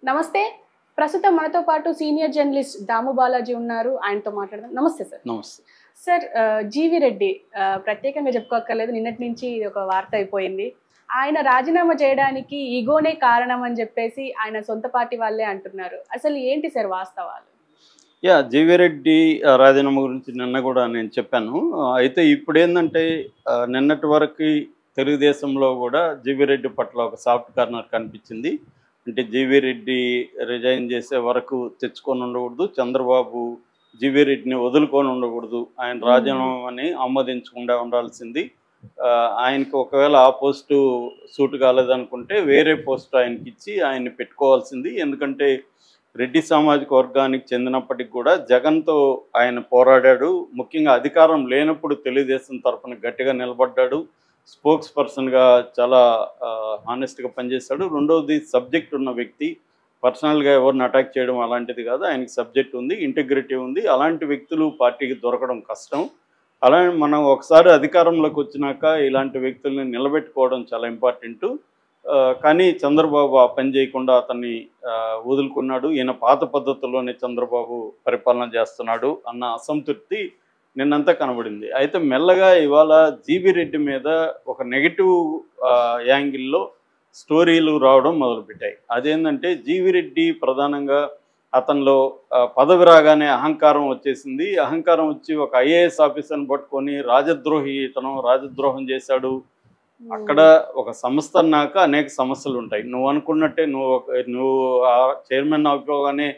నమస్తే. ప్రస్తుతం మనతో పాటు సీనియర్ జర్నలిస్ట్ దాము బాలాజీ ఉన్నారు. ఆయనతో మాట్లాడదాం. నమస్తే సార్. నమస్తే. సార్ జీవి రెడ్డి ప్రత్యేకంగా చెప్పుకోక్కర్లేదు. నిన్నటి నుంచి ఇది ఒక వార్త అయిపోయింది. ఆయన రాజీనామా చేయడానికి ఈగోనే కారణం అని చెప్పేసి ఆయన సొంత పార్టీ వాళ్ళే అంటున్నారు. అసలు ఏంటి సార్ వాస్తవాలు? జీవి రెడ్డి రాజీనామా గురించి నిన్న కూడా నేను చెప్పాను. అయితే ఇప్పుడేందంటే నిన్నటి వరకు తెలుగుదేశంలో కూడా జీవి రెడ్డి పట్ల ఒక సాఫ్ట్ కార్నర్ కనిపించింది. అంటే జీవి రెడ్డి రిజైన్ చేసే వరకు తెచ్చుకొని ఉండకూడదు, చంద్రబాబు జీవి రెడ్డిని వదులుకొని ఉండకూడదు, ఆయన రాజీనామాని ఆమోదించకుండా ఉండాల్సింది. ఆయనకి ఒకవేళ ఆ పోస్టు సూట్ కాలేదనుకుంటే వేరే పోస్టు ఆయనకి ఇచ్చి ఆయన్ని పెట్టుకోవాల్సింది. ఎందుకంటే రెడ్డి సామాజిక వర్గానికి చెందినప్పటికి కూడా జగన్తో ఆయన పోరాడాడు. ముఖ్యంగా అధికారం లేనప్పుడు తెలుగుదేశం తరఫున గట్టిగా నిలబడ్డాడు. స్పోక్స్ పర్సన్గా చాలా హానెస్ట్గా పనిచేశాడు. రెండవది సబ్జెక్ట్ ఉన్న వ్యక్తి. పర్సనల్గా ఎవరిని అటాక్ చేయడం అలాంటిది కాదు. ఆయనకి సబ్జెక్ట్ ఉంది, ఇంటిగ్రిటీ ఉంది. అలాంటి వ్యక్తులు పార్టీకి దొరకడం కష్టం. అలానే మనం ఒకసారి అధికారంలోకి వచ్చినాక ఇలాంటి వ్యక్తుల్ని నిలబెట్టుకోవడం చాలా ఇంపార్టెంటు. కానీ చంద్రబాబు ఆ పని చేయకుండా అతన్ని వదులుకున్నాడు. ఈయన పాత పద్ధతుల్లోనే చంద్రబాబు పరిపాలన చేస్తున్నాడు అన్న అసంతృప్తి నిన్నంతా కనబడింది. అయితే మెల్లగా ఇవాళ జీవి రెడ్డి మీద ఒక నెగిటివ్ యాంగిల్లో స్టోరీలు రావడం మొదలుపెట్టాయి. అదేంటంటే జీవి రెడ్డి ప్రధానంగా అతనిలో పదవి రాగానే అహంకారం వచ్చేసింది. అహంకారం వచ్చి ఒక ఐఏఎస్ ఆఫీసర్ని పట్టుకొని రాజద్రోహం చేశాడు. అక్కడ ఒక సంస్థ అన్నాక అనేక సమస్యలు ఉంటాయి. నువ్వు అనుకున్నట్టే నువ్వు ఆ చైర్మన్ అయిపోగానే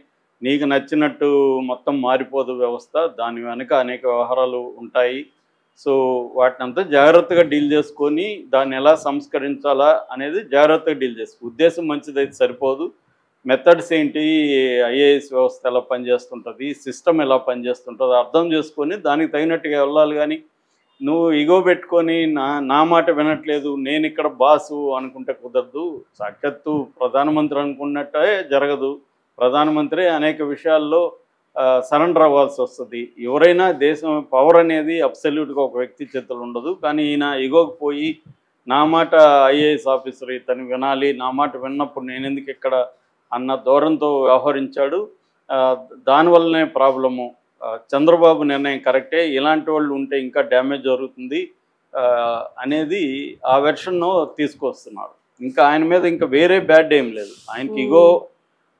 నీకు నచ్చినట్టు మొత్తం మారిపోదు వ్యవస్థ. దాని వెనుక అనేక వ్యవహారాలు ఉంటాయి. సో వాటిని అంతా జాగ్రత్తగా డీల్ చేసుకొని దాన్ని ఎలా సంస్కరించాలా అనేది జాగ్రత్తగా డీల్ చేసుకో. ఉద్దేశం మంచిదైతే సరిపోదు. మెథడ్స్ ఏంటి, ఐఏఎస్ వ్యవస్థ ఎలా పనిచేస్తుంటుంది, సిస్టమ్ ఎలా పనిచేస్తుంటుంది అర్థం చేసుకొని దానికి తగినట్టుగా వెళ్ళాలి. కానీ నువ్వు ఇగో పెట్టుకొని నా మాట వినట్లేదు, నేను ఇక్కడ బాసు అనుకుంటే కుదరదు. సాక్షాత్తు ప్రధానమంత్రి అనుకున్నట్టే జరగదు. ప్రధానమంత్రి అనేక విషయాల్లో సరెండర్ అవ్వాల్సి వస్తుంది. ఎవరైనా దేశం పవర్ అనేది అబ్సల్యూట్గా ఒక వ్యక్తి చేతులు ఉండదు. కానీ ఈయన ఇగోకి పోయి నా మాట ఐఏఎస్ ఆఫీసర్ ఇతను వినాలి, నా మాట విన్నప్పుడు నేను ఎందుకు ఇక్కడ అన్న ధోరణితో వ్యవహరించాడు. దానివల్లనే ప్రాబ్లము. చంద్రబాబు నిర్ణయం కరెక్టే, ఇలాంటి వాళ్ళు ఉంటే ఇంకా డ్యామేజ్ జరుగుతుంది అనేది ఆ వెర్షన్ను తీసుకొస్తున్నారు. ఇంకా ఆయన మీద ఇంకా వేరే బ్యాడ్ ఏం లేదు. ఆయనకి ఇగో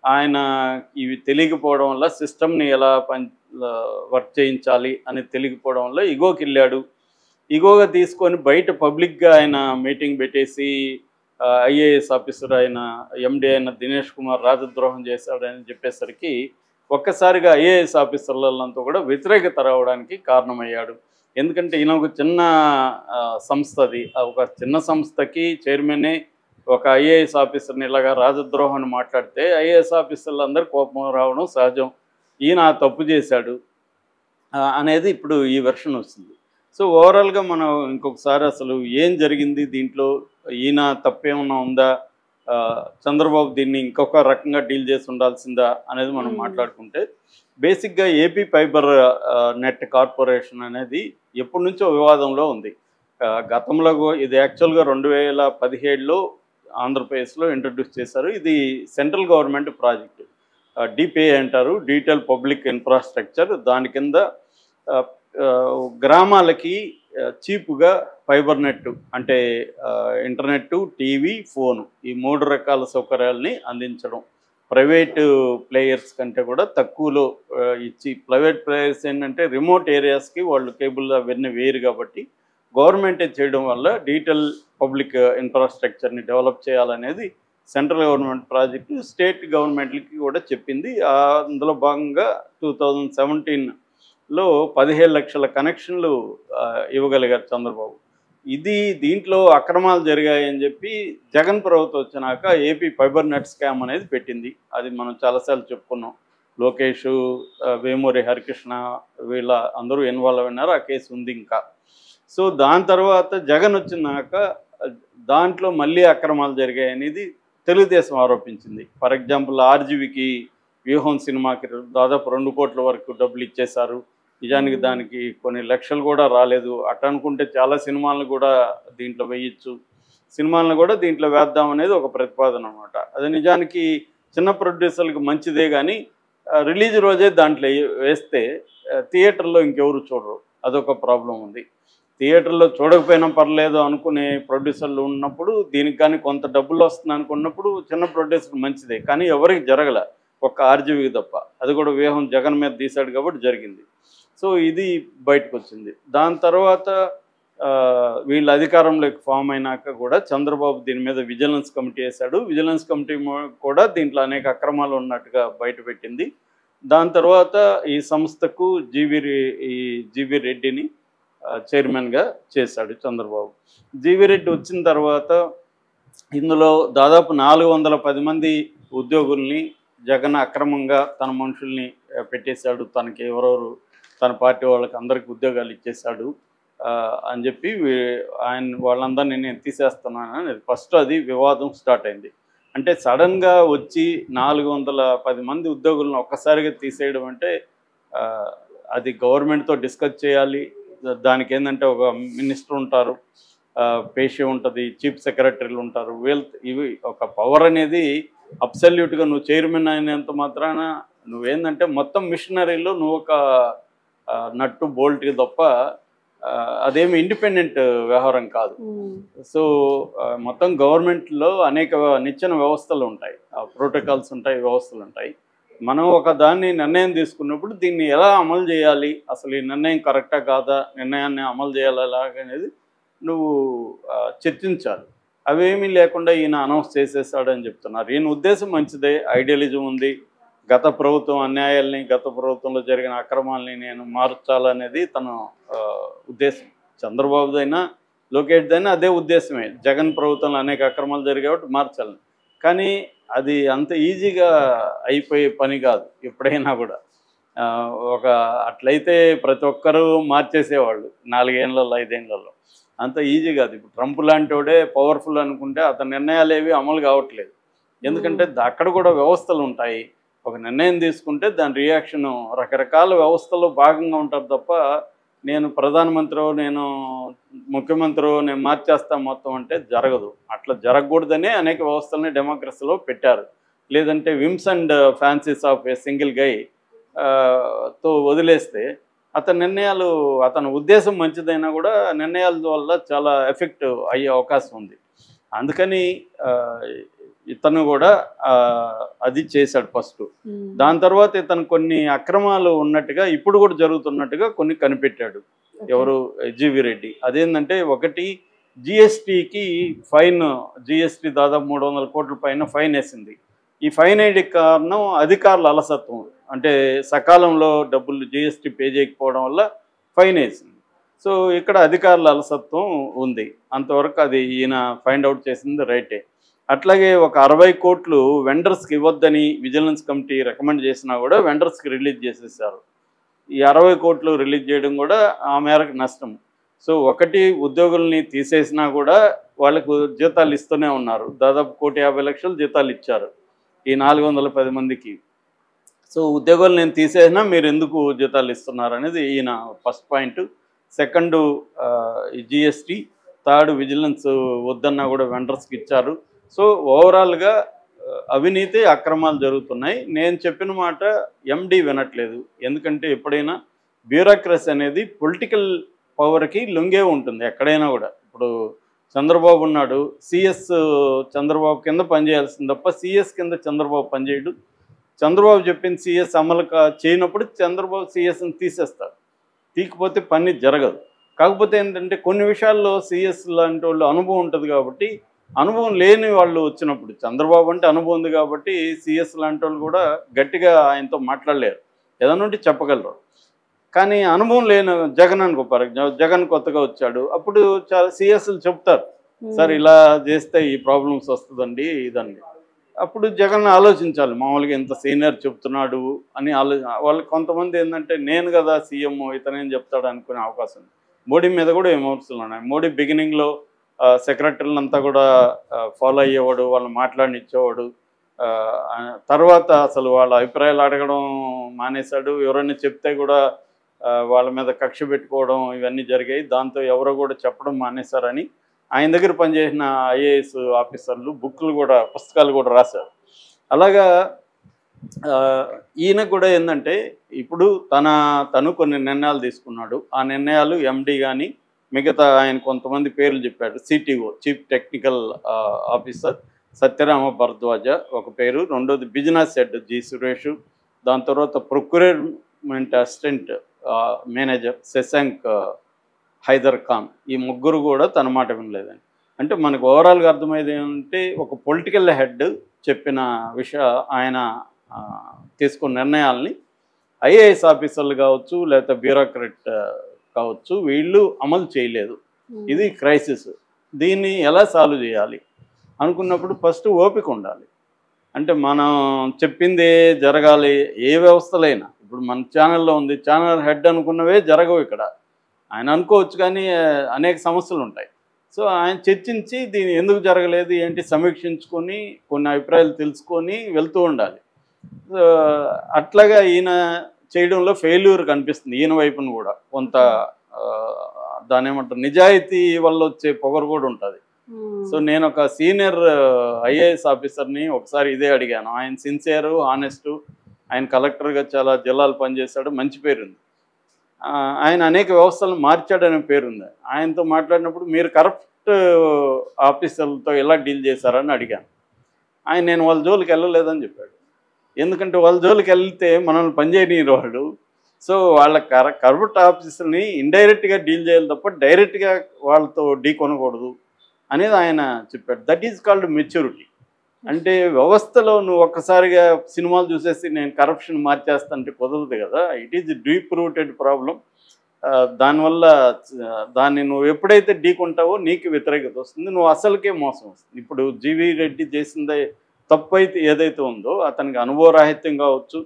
ఆయన ఇవి తెలియకపోవడం వల్ల సిస్టమ్ని ఎలా వర్క్ చేయించాలి అని తెలియకపోవడం వల్ల ఇగోకి వెళ్ళాడు. ఇగోగా తీసుకొని బయట పబ్లిక్గా ఆయన మీటింగ్ పెట్టేసి ఐఏఎస్ ఆఫీసర్ అయిన ఎండి అయిన దినేష్ కుమార్ రాజద్రోహం చేశాడని చెప్పేసరికి ఒక్కసారిగా ఐఏఎస్ ఆఫీసర్లంతా కూడా వ్యతిరేకత రావడానికి కారణమయ్యాడు. ఎందుకంటే ఈయన ఒక చిన్న సంస్థది, ఒక చిన్న సంస్థకి చైర్మనే ఒక ఐఏఎస్ ఆఫీసర్ని ఇలాగా రాజద్రోహాన్ని మాట్లాడితే ఐఏఎస్ ఆఫీసర్లు అందరూ కోపం రావడం సహజం. ఈయన తప్పు చేశాడు అనేది ఇప్పుడు ఈ వెర్షన్ వస్తుంది. సో ఓవరాల్గా మనం ఇంకొకసారి అసలు ఏం జరిగింది దీంట్లో, ఈయన తప్పేమన్నా ఉందా, చంద్రబాబు దీన్ని ఇంకొక రకంగా డీల్ చేసి ఉండాల్సిందా అనేది మనం మాట్లాడుకుంటే, బేసిక్గా ఏపీ ఫైబర్ నెట్ కార్పొరేషన్ అనేది ఎప్పటి నుంచో వివాదంలో ఉంది. గతంలో ఇది యాక్చువల్గా 2017లో ఆంధ్రప్రదేశ్లో ఇంట్రడ్యూస్ చేశారు. ఇది సెంట్రల్ గవర్నమెంట్ ప్రాజెక్టు, డిపిఐ అంటారు, డిజిటల్ పబ్లిక్ ఇన్ఫ్రాస్ట్రక్చర్. దాని కింద గ్రామాలకి చీపుగా ఫైబర్ నెట్ అంటే ఇంటర్నెట్, టీవీ, ఫోను ఈ 3 రకాల సౌకర్యాలని అందించడం. ప్రైవేటు ప్లేయర్స్ కంటే కూడా తక్కువలో ఇచ్చి, ప్రైవేట్ ప్లేయర్స్ ఏంటంటే రిమోట్ ఏరియాస్కి వాళ్ళు కేబుల్ అవన్నీ వేరు కాబట్టి గవర్నమెంటే చేయడం వల్ల డిజిటల్ పబ్లిక్ ఇన్ఫ్రాస్ట్రక్చర్ని డెవలప్ చేయాలనేది సెంట్రల్ గవర్నమెంట్ ప్రాజెక్టు. స్టేట్ గవర్నమెంట్లకి కూడా చెప్పింది. అందులో భాగంగా 2017లో 17 లక్షల కనెక్షన్లు ఇవ్వగలిగారు చంద్రబాబు. దీంట్లో అక్రమాలు జరిగాయని చెప్పి జగన్ ప్రభుత్వం వచ్చినాక ఏపీ ఫైబర్ నెట్ స్కామ్ అనేది పెట్టింది. అది మనం చాలాసార్లు చెప్పుకున్నాం. లోకేష్, వేమూరి హరికృష్ణ వీళ్ళ అందరూ ఇన్వాల్వ్ అయినారు. ఆ కేసు ఉంది ఇంకా. సో దాని తర్వాత జగన్ వచ్చినాక దాంట్లో మళ్ళీ అక్రమాలు జరిగాయనేది తెలుగుదేశం ఆరోపించింది. ఫర్ ఎగ్జాంపుల్ ఆర్జీవికి వ్యూహం సినిమాకి దాదాపు 2 కోట్ల వరకు డబ్బులు ఇచ్చేశారు. నిజానికి దానికి కొన్ని లక్షలు కూడా రాలేదు. అట్లా అనుకుంటే చాలా సినిమాలను కూడా దీంట్లో వేయచ్చు, సినిమాలను కూడా దీంట్లో వేద్దాం అనేది ఒక ప్రతిపాదన అనమాట. అది నిజానికి చిన్న ప్రొడ్యూసర్లకు మంచిదే కానీ రిలీజ్ రోజే దాంట్లో వేస్తే థియేటర్లో ఇంకెవరు చూడరు. అదొక ప్రాబ్లం ఉంది. థియేటర్లో చూడకపోయినా పర్లేదు అనుకునే ప్రొడ్యూసర్లు ఉన్నప్పుడు, దీనికి కానీ కొంత డబ్బులు వస్తుంది అనుకున్నప్పుడు చిన్న ప్రొడ్యూసర్ మంచిదే. కానీ ఎవరికి జరగల, ఒక్క ఆర్జీవికి తప్ప. అది కూడా వ్యూహం జగన్ మీద తీశాడు కాబట్టి జరిగింది. సో ఇది బయటకు వచ్చింది. దాని తర్వాత వీళ్ళు అధికారంలోకి ఫామ్ అయినాక కూడా చంద్రబాబు దీని మీద విజిలెన్స్ కమిటీ వేశాడు. విజిలెన్స్ కమిటీ కూడా దీంట్లో అనేక అక్రమాలు ఉన్నట్టుగా బయటపెట్టింది. దాని తర్వాత ఈ సంస్థకు జీవీ రెడ్డిని చైర్మన్గా చేశాడు చంద్రబాబు. జీవీ రెడ్డి వచ్చిన తర్వాత ఇందులో దాదాపు 410 మంది ఉద్యోగుల్ని జగన్ అక్రమంగా తన మనుషుల్ని పెట్టేశాడు. తనకి ఎవరెవరు తన పార్టీ వాళ్ళకి అందరికి ఉద్యోగాలు ఇచ్చేశాడు అని చెప్పి వాళ్ళందరినీ నేను తీసేస్తున్నానని ఫస్ట్ అది వివాదం స్టార్ట్ అయింది. అంటే సడన్గా వచ్చి 410 మంది ఉద్యోగులను ఒక్కసారిగా తీసేయడం అంటే అది గవర్నమెంట్తో డిస్కస్ చేయాలి. దానికి ఏంటంటే ఒక మినిస్టర్ ఉంటారు, పేషి ఉంటుంది, చీఫ్ సెక్రటరీలు ఉంటారు. ఇవి ఒక పవర్ అనేది అబ్సల్యూట్గా నువ్వు చైర్మన్ అయినంత మాత్రాన నువ్వేందంటే మొత్తం మిషనరీలో నువ్వు ఒక నట్టు బోల్ట్ తప్ప అదేమి ఇండిపెండెంట్ వ్యవహారం కాదు. సో మొత్తం గవర్నమెంట్లో అనేక నిచ్చెన వ్యవస్థలు ఉంటాయి, ప్రోటోకాల్స్ ఉంటాయి, వ్యవస్థలు ఉంటాయి. మనం ఒక దాన్ని నిర్ణయం తీసుకున్నప్పుడు దీన్ని ఎలా అమలు చేయాలి, అసలు ఈ నిర్ణయం కరెక్టా కాదా, నిర్ణయాన్ని అమలు చేయాలా అలాగనేది నువ్వు చర్చించాలి. అవేమీ లేకుండా ఈయన అనౌన్స్ చేసేసాడని చెప్తున్నారు. ఈయన ఉద్దేశం మంచిదే, ఐడియాలిజం ఉంది. గత ప్రభుత్వం అన్యాయాల్ని, గత ప్రభుత్వంలో జరిగిన అక్రమాలని నేను మార్చాలనేది తన ఉద్దేశం. చంద్రబాబుదైనా లోకేష్దైనా అదే ఉద్దేశమే. జగన్ ప్రభుత్వంలో అనేక అక్రమాలు జరిగాయి కాబట్టి మార్చాలని. కానీ అది అంత ఈజీగా అయిపోయే పని కాదు ఎప్పుడైనా కూడా. అట్లయితే ప్రతి ఒక్కరూ మార్చేసేవాళ్ళు 4 ఏళ్లలో 5 ఏళ్లలో. అంత ఈజీ కాదు. ఇప్పుడు ట్రంప్ లాంటి వాడే పవర్ఫుల్ అనుకుంటే అతని నిర్ణయాలు ఏవి అమలు కావట్లేదు. ఎందుకంటే అక్కడ కూడా వ్యవస్థలు ఉంటాయి. ఒక నిర్ణయం తీసుకుంటే దాని రియాక్షన్ రకరకాల వ్యవస్థలో భాగంగా ఉంటారు తప్ప నేను ప్రధానమంత్రి, నేను ముఖ్యమంత్రి, నేను మార్చేస్తా మొత్తం అంటే జరగదు. అట్లా జరగకూడదనే అనేక వ్యవస్థలని డెమోక్రసీలో పెట్టారు. లేదంటే whims and fancies of a single guy తో వదిలేస్తే అతని నిర్ణయాలు, అతని ఉద్దేశం మంచిదైనా కూడా నిర్ణయాల వల్ల చాలా ఎఫెక్ట్ అయ్యే అవకాశం ఉంది. అందుకని ఇతను కూడా అది చేశాడు ఫస్ట్. దాని తర్వాత ఇతను కొన్ని అక్రమాలు ఉన్నట్టుగా ఇప్పుడు కూడా జరుగుతున్నట్టుగా కొన్ని కనిపెట్టాడు. ఎవరు? జీవీ రెడ్డి. అదేంటంటే ఒకటి జిఎస్టీకి ఫైన్, జిఎస్టీ దాదాపు 300 కోట్ల పైన ఫైన్ వేసింది. ఈ ఫైన్ వేయడానికి కారణం అధికారుల అలసత్వం. అంటే సకాలంలో డబ్బులు జిఎస్టీ పే చేయకపోవడం వల్ల ఫైన్ వేసింది. సో ఇక్కడ అధికారుల అలసత్వం ఉంది. అంతవరకు అది ఈయన ఫైండ్ అవుట్ చేసింది రైటే. అట్లాగే ఒక 60 కోట్లు వెండర్స్కి ఇవ్వద్దని విజిలెన్స్ కమిటీ రికమెండ్ చేసినా కూడా వెండర్స్కి రిలీజ్ చేసేసారు. ఈ 60 కోట్లు రిలీజ్ చేయడం కూడా ఆ మేరకు నష్టం. సో ఒకటి ఉద్యోగుల్ని తీసేసినా కూడా వాళ్ళకు జీతాలు ఇస్తూనే ఉన్నారు. దాదాపు 1,50,00,000 జీతాలు ఇచ్చారు ఈ 410 మందికి. సో ఉద్యోగులు నేను తీసేసినా మీరు ఎందుకు జీతాలు ఇస్తున్నారు అనేది ఈయన ఫస్ట్ పాయింట్. సెకండు ఈ జిఎస్టీ, థర్డ్ విజిలెన్స్ వద్దన్నా కూడా వెండర్స్కి ఇచ్చారు. సో ఓవరాల్గా అవినీతి, అక్రమాలు జరుగుతున్నాయి. నేను చెప్పిన మాట ఎండి వినట్లేదు. ఎందుకంటే ఎప్పుడైనా బ్యూరోక్రసీ అనేది పొలిటికల్ పవర్కి లొంగే ఉంటుంది ఎక్కడైనా కూడా. ఇప్పుడు చంద్రబాబు ఉన్నాడు, సిఎస్ చంద్రబాబు కింద పనిచేయాల్సింది తప్ప సిఎస్ కింద చంద్రబాబు పనిచేయడు. చంద్రబాబు చెప్పింది సిఎస్ అమలు చేయనప్పుడు చంద్రబాబు సిఎస్ని తీసేస్తాడు. తీకపోతే పని జరగదు. కాకపోతే ఏంటంటే కొన్ని విషయాల్లో సిఎస్ లాంటి వాళ్ళు అనుభవం ఉంటుంది కాబట్టి, అనుభవం లేని వాళ్ళు వచ్చినప్పుడు, చంద్రబాబు అంటే అనుభవం ఉంది కాబట్టి సిఎస్ లాంటి వాళ్ళు కూడా గట్టిగా ఆయనతో మాట్లాడలేరు, ఏదైనా ఉంటే చెప్పగలరు. కానీ అనుభవం లేని జగన్ అనుకో, జగన్ కొత్తగా వచ్చాడు, అప్పుడు చాలా సిఎస్లు చెప్తారు, సార్ ఇలా చేస్తే ఈ ప్రాబ్లమ్స్ వస్తుందండి ఇదండి. అప్పుడు జగన్ ఆలోచించాలి, మామూలుగా ఇంత సీనియర్ చెప్తున్నాడు అని వాళ్ళకి కొంతమంది ఏంటంటే నేను కదా సీఎం, ఇతనేం చెప్తాడు అనుకునే అవకాశం ఉంది. మోడీ మీద కూడా విమర్శలు ఉన్నాయి. మోడీ బిగినింగ్లో సెక్రటరీలను అంతా కూడా ఫాలో అయ్యేవాడు, వాళ్ళని మాట్లాడనిచ్చేవాడు. తర్వాత అసలు వాళ్ళ అభిప్రాయాలు అడగడం మానేశాడు. ఎవరైనా చెప్తే కూడా వాళ్ళ మీద కక్ష పెట్టుకోవడం ఇవన్నీ జరిగాయి. దాంతో ఎవరో కూడా చెప్పడం మానేశారని ఆయన దగ్గర పనిచేసిన ఐఏఎస్ ఆఫీసర్లు బుక్లు కూడా, పుస్తకాలు కూడా రాశారు. అలాగా ఈయన కూడా ఏంటంటే ఇప్పుడు తను కొన్ని నిర్ణయాలు తీసుకున్నాడు. ఆ నిర్ణయాలు ఎండి కానీ మిగతా ఆయన కొంతమంది పేర్లు చెప్పాడు. CTO, chief technical officer Satyarama Bharadwaj ఒక పేరు, రెండోది బిజినెస్ హెడ్ జి సురేష్, దాని తర్వాత procurement assistant manager Shashank Haider Khan, ఈ ముగ్గురు కూడా తన మాట వినలేదని. అంటే మనకు ఓవరాల్గా అర్థమయ్యేది ఏంటంటే ఒక పొలిటికల్ హెడ్ చెప్పిన ఆయన తీసుకున్న నిర్ణయాల్ని ఐఏఎస్ ఆఫీసర్లు కావచ్చు లేకపోతే బ్యూరోక్రాట్ కావచ్చు వీళ్ళు అమలు చేయలేదు. ఇది క్రైసిస్. దీన్ని ఎలా సాల్వ్ చేయాలి అనుకున్నప్పుడు ఫస్ట్ ఓపిక ఉండాలి. అంటే మనం చెప్పిందే జరగాలి. ఏ వ్యవస్థలైనా ఇప్పుడు మన ఛానల్లో ఉంది, ఛానల్ హెడ్ అనుకున్నవే జరగవు ఇక్కడ. ఆయన అనుకోవచ్చు కానీ అనేక సమస్యలు ఉంటాయి. సో ఆయన చర్చించి దీన్ని ఎందుకు జరగలేదు ఏంటి సమీక్షించుకొని కొన్ని అభిప్రాయాలు తెలుసుకొని వెళ్తూ ఉండాలి. అట్లాగా ఈయన చేయడంలో ఫెయిల్యూర్ కనిపిస్తుంది. ఈయన వైపును కూడా కొంత దాని ఏమంటారు నిజాయితీ వల్ల వచ్చే పొగరు కూడా ఉంటుంది. సో నేను ఒక సీనియర్ ఐఏఎస్ ఆఫీసర్ని ఒకసారి ఇదే అడిగాను. ఆయన సిన్సియర్, హానెస్ట్, ఆయన కలెక్టర్గా చాలా జిల్లాలు పనిచేశాడు, మంచి పేరుంది. ఆయన అనేక వ్యవస్థలను మార్చాడనే పేరుంది. ఆయనతో మాట్లాడినప్పుడు మీరు కరప్ట్ ఆఫీసర్లతో ఎలా డీల్ చేశారని అడిగాను. నేను వాళ్ళ జోలికి వెళ్ళలేదని చెప్పాడు. ఎందుకంటే వాళ్ళ జోలికి వెళ్తే మనల్ని పనిచేయని వాళ్ళు. సో వాళ్ళ కరప్ట్ ఆఫీసర్ని ఇండైరెక్ట్గా డీల్ చేయాలి తప్ప డైరెక్ట్గా వాళ్ళతో ఢీ కొనకూడదు అనేది ఆయన చెప్పాడు. That is called maturity. అంటే వ్యవస్థలో నువ్వు ఒక్కసారిగా సినిమాలు చూసేసి నేను కరప్షన్ మార్చేస్తానంటే కుదరదు కదా. It is deep rooted problem. దానివల్ల దాన్ని నువ్వు ఎప్పుడైతే ఢీకొంటావో నీకు వ్యతిరేకత వస్తుంది, నువ్వు అసలుకే మోసం వస్తుంది. ఇప్పుడు జీవీ రెడ్డి చేసిందే తప్పు అయితే ఏదైతే ఉందో అతనికి అనుభవరాహిత్యం కావచ్చు,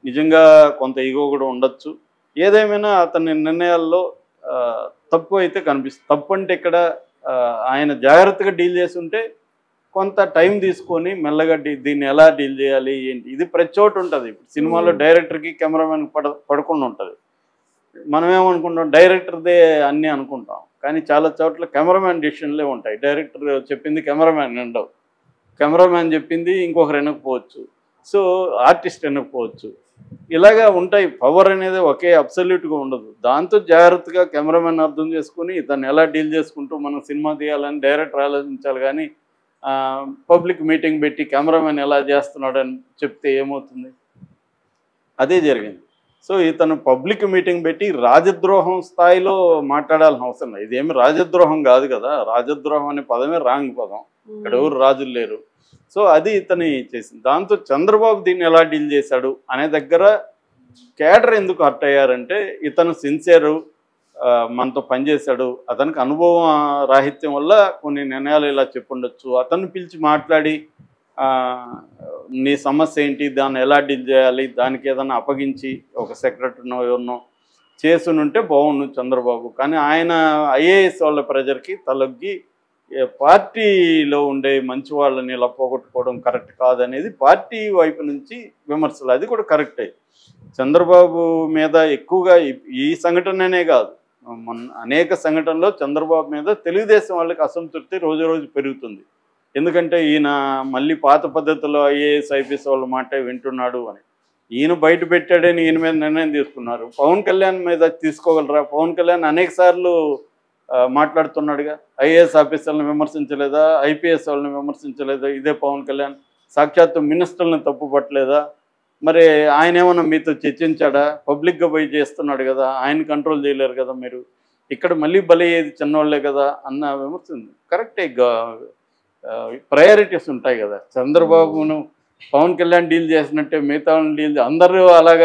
నిజంగా కొంత ఈగో కూడా ఉండొచ్చు. ఏదేమైనా అతని నిర్ణయాల్లో తప్పు అయితే కనిపిస్తుంది. తప్పు అంటే ఇక్కడ ఆయన జాగ్రత్తగా డీల్ చేసి ఉంటే కొంత టైం తీసుకొని మెల్లగా దీన్ని ఎలా డీల్ చేయాలి ఏంటి, ఇది ప్రతి చోటు ఉంటుంది. ఇప్పుడు సినిమాలో డైరెక్టర్కి కెమెరామెన్ పడకుండా ఉంటుంది. మనమేమనుకుంటాం డైరెక్టర్దే అన్నీ అనుకుంటాం, కానీ చాలా చోట్ల కెమెరామెన్ డిసిషన్లే ఉంటాయి. డైరెక్టర్ చెప్పింది కెమెరామెన్ ఉండవు, కెమెరామెన్ చెప్పింది ఇంకొకరు వినకపోవచ్చు, సో ఆర్టిస్ట్ వినకపోవచ్చు. ఇలాగా ఉంటాయి. పవర్ అనేది ఒకే అబ్సల్యూట్గా ఉండదు. దాంతో జాగ్రత్తగా కెమెరామెన్ అర్థం చేసుకుని దాన్ని ఎలా డీల్ చేసుకుంటూ మనం సినిమా తీయాలని డైరెక్టర్ ఆలోచించాలి. కానీ పబ్లిక్ మీటింగ్ పెట్టి కెమెరామెన్ ఎలా చేస్తున్నాడని చెప్తే ఏమవుతుంది? అదే జరిగింది. సో ఇతను పబ్లిక్ మీటింగ్ పెట్టి రాజద్రోహం స్థాయిలో మాట్లాడాల్సిన అవసరం లేదు. ఇదేమి రాజద్రోహం కాదు కదా. రాజద్రోహం అనే పదమే రాంగ్ పదం. ఇక్కడ ఎవరు రాజులు లేరు. సో అది ఇతని చేసింది. దాంతో చంద్రబాబు దీన్ని ఎలా డీల్ చేశాడు అనే దగ్గర కేడర్ ఎందుకు హర్ట్ అయ్యారంటే ఇతను సిన్సియరు, మనతో పనిచేశాడు, అతనికి అనుభవం రాహిత్యం వల్ల కొన్ని నిర్ణయాలు ఇలా చెప్పుండొచ్చు. అతన్ని పిలిచి మాట్లాడి నీ సమస్య ఏంటి, దాన్ని ఎలా డీల్ చేయాలి, దానికి ఏదైనా అప్పగించి ఒక సెక్రటరీనో ఎవరినో చేసునుంటే బాగుండు చంద్రబాబు. కానీ ఆయన ఐఏఎస్ వాళ్ళ ప్రెజర్కి తలొగ్గి పార్టీలో ఉండే మంచి వాళ్ళని ఇలా పోగొట్టుకోవడం కరెక్ట్ కాదనేది పార్టీ వైపు నుంచి విమర్శలు. అది కూడా కరెక్టే. చంద్రబాబు మీద ఎక్కువగా ఈ సంఘటననే కాదు, అనేక సంఘటనలో చంద్రబాబు మీద తెలుగుదేశం వాళ్ళకి అసంతృప్తి రోజు రోజు పెరుగుతుంది. ఎందుకంటే ఈయన మళ్ళీ పాత పద్ధతిలో ఐఏఎస్ ఐపీఎస్ వాళ్ళ మాట వింటున్నాడు అని. ఈయన బయట పెట్టాడని ఈయన మీద నిర్ణయం తీసుకున్నారు. పవన్ కళ్యాణ్ మీద తీసుకోగలరా? పవన్ కళ్యాణ్ అనేక సార్లు మాట్లాడుతున్నాడుగా. ఐఏఎస్ ఆఫీసర్లను విమర్శించలేదా, ఐపీఎస్ వాళ్ళని విమర్శించలేదా? ఇదే పవన్ కళ్యాణ్ సాక్షాత్తు మినిస్టర్లను తప్పు పట్టలేదా? మరి ఆయన ఏమన్నా మీతో చర్చించాడా? పబ్లిక్గా పోయి చేస్తున్నాడు కదా, ఆయన కంట్రోల్ చేయలేరు కదా మీరు. ఇక్కడ మళ్ళీ బలయ్యేది చిన్నవాళ్లే కదా అన్న విమర్శ ఉంది. కరెక్టే. ప్రయారిటీస్ ఉంటాయి కదా. చంద్రబాబును పవన్ కళ్యాణ్ డీల్ చేసినట్టే మిగతా డీల్ అందరూ అలాగా